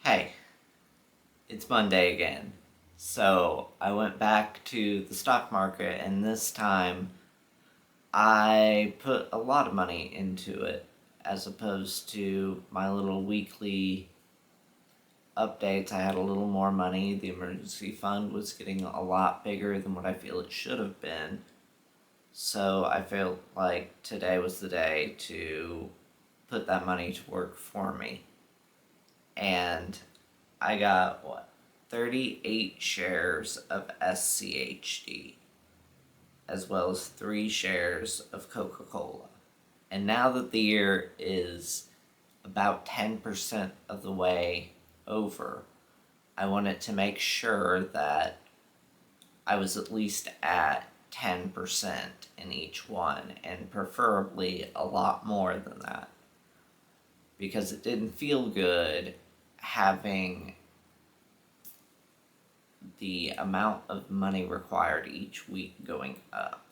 Hey, it's Monday again. So I went back to the stock market, and this time I put a lot of money into it as opposed to my little weekly updates. I had a little more money. The emergency fund was getting a lot bigger than what I feel it should have been. So I felt like today was the day to put that money to work for me. And I got what? 38 shares of SCHD, as well as 3 shares of Coca Cola. And now that the year is about 10% of the way over, I wanted to make sure that I was at least at 10% in each one, and preferably a lot more than that. Because it didn't feel good having the amount of money required each week going up.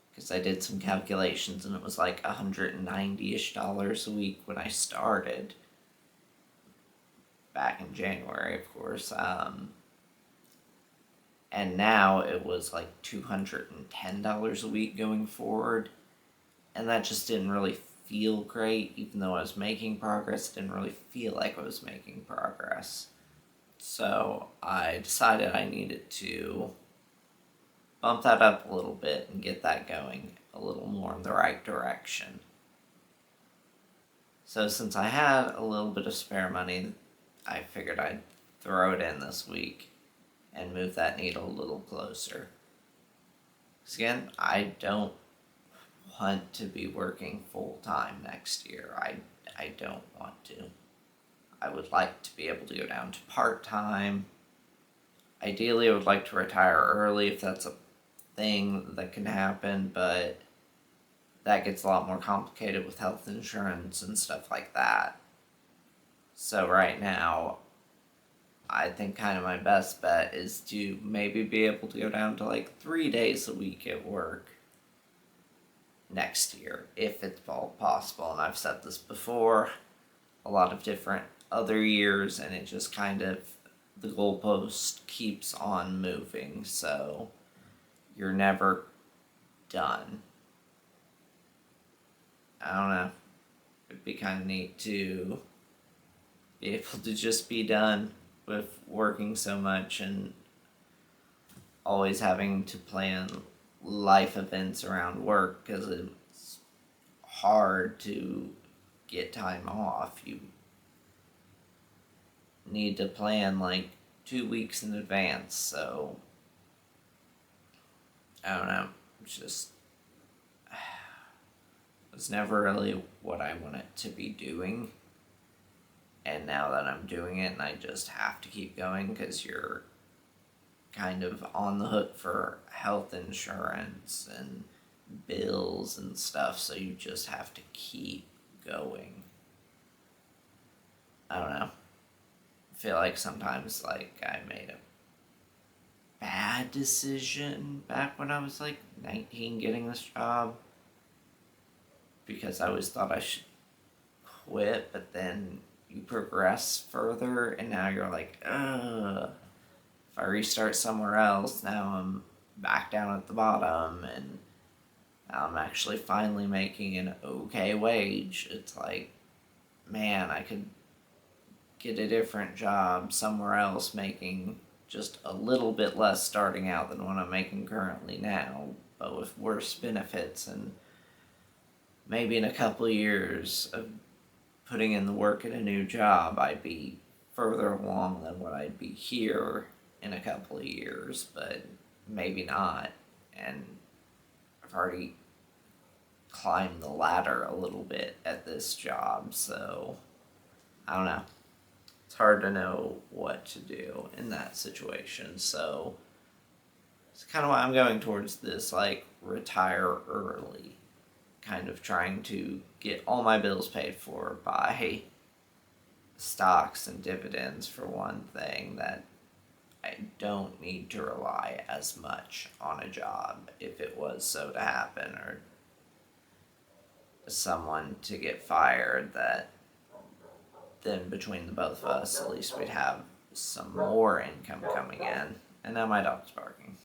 Because I did some calculations and it was like $190-ish a week when I started. Back in January, of course. And now it was like $210 a week going forward. And that just didn't really feel great, even though I was making progress. It didn't really feel like I was making progress. So I decided I needed to bump that up a little bit and get that going a little more in the right direction. So since I had a little bit of spare money, I figured I'd throw it in this week and move that needle a little closer. Because again, I don't want to be working full time next year. I don't want to. I would like to be able to go down to part time. Ideally, I would like to retire early if that's a thing that can happen, but that gets a lot more complicated with health insurance and stuff like that. So right now, I think kind of my best bet is to maybe be able to go down to like 3 days a week at work next year, if it's all possible. And I've said this before, a lot of different other years, and it just kind of, the goalpost keeps on moving, so you're never done. I don't know. It'd be kind of neat to be able to just be done with working so much and always having to plan life events around work, because it's hard to get time off. You need to plan like 2 weeks in advance, so I don't know. It's just, it's never really what I wanted to be doing. And now that I'm doing it, and I just have to keep going because you're kind of on the hook for health insurance and bills and stuff, so you just have to keep going. I don't know. I feel like sometimes like I made a bad decision back when I was like 19 getting this job, because I always thought I should quit, but then you progress further and now you're like, ugh, if I restart somewhere else, now I'm back down at the bottom, and now I'm actually finally making an okay wage. It's like, man, I could get a different job somewhere else making just a little bit less starting out than what I'm making currently now, but with worse benefits, and maybe in a couple of years of putting in the work at a new job, I'd be further along than what I'd be here in a couple of years, but maybe not. And I've already climbed the ladder a little bit at this job, so I don't know. It's hard to know what to do in that situation, so it's kind of why I'm going towards this, like, retire early. Kind of trying to get all my bills paid for by stocks and dividends, for one thing, that I don't need to rely as much on a job if it was so to happen, or someone to get fired, that then between the both of us, at least we'd have some more income coming in. And now my dog's barking.